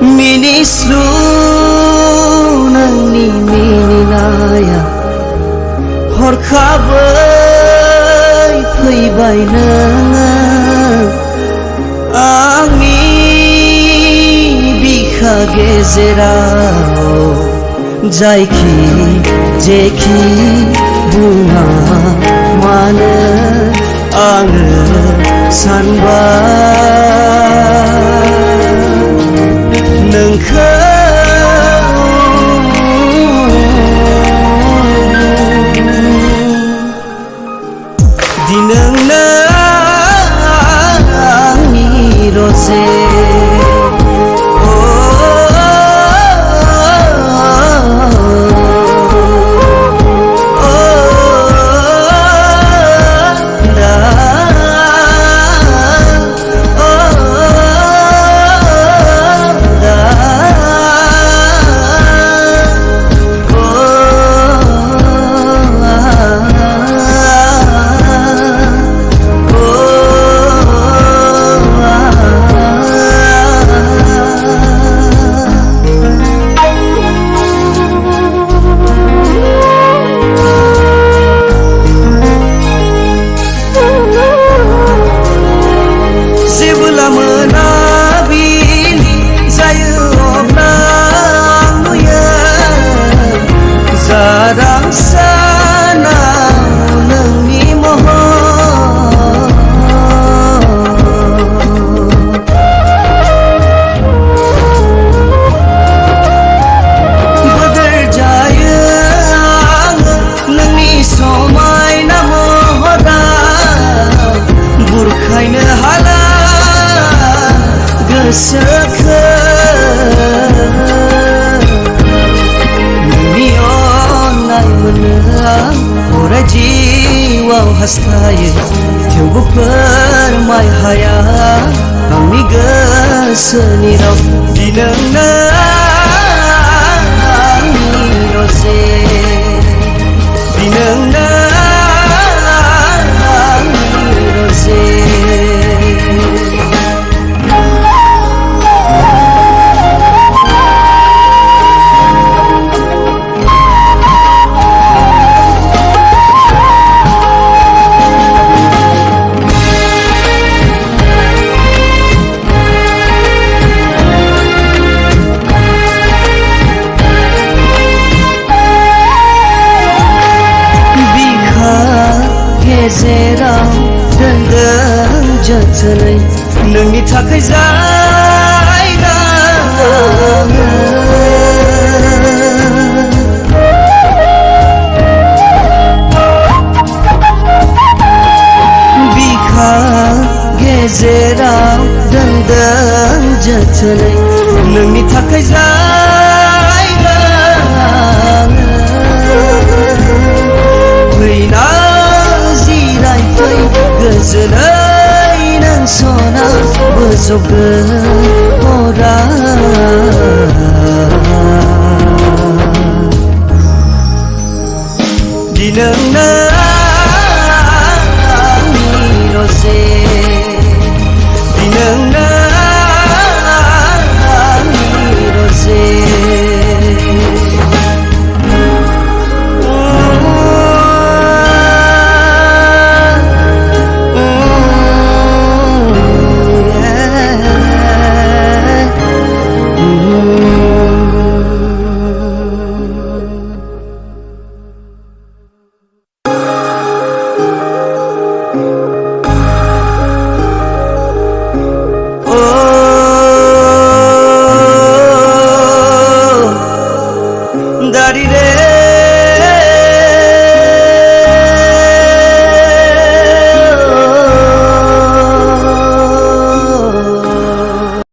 मिनिस्लु नोंनि मिनिनाया हरखाबै फैबाय नोङो आंनि बिखा गेजेराव जायखि जेखि बुङा मानो आङो सानबाय नोंखौ दि नोंनो आंनि रजे गोसोखौ नोंनि अननाय मोनो आं अराय जिउआव हास्थायो थेवबो फोरमाय हाया आंनि गोसोनि राव दि नोंनो आंनि रजे दि नोंनो आंनि रजे गेजेराव दोनदों जोथोनै नोंनि थाखाय जायगा बिखा गेजेराव दोनदों जोथोनै नोंनि थाखाय जायगा फैना गोजोनै नों सना बोजबगोन अराय दि नोंनो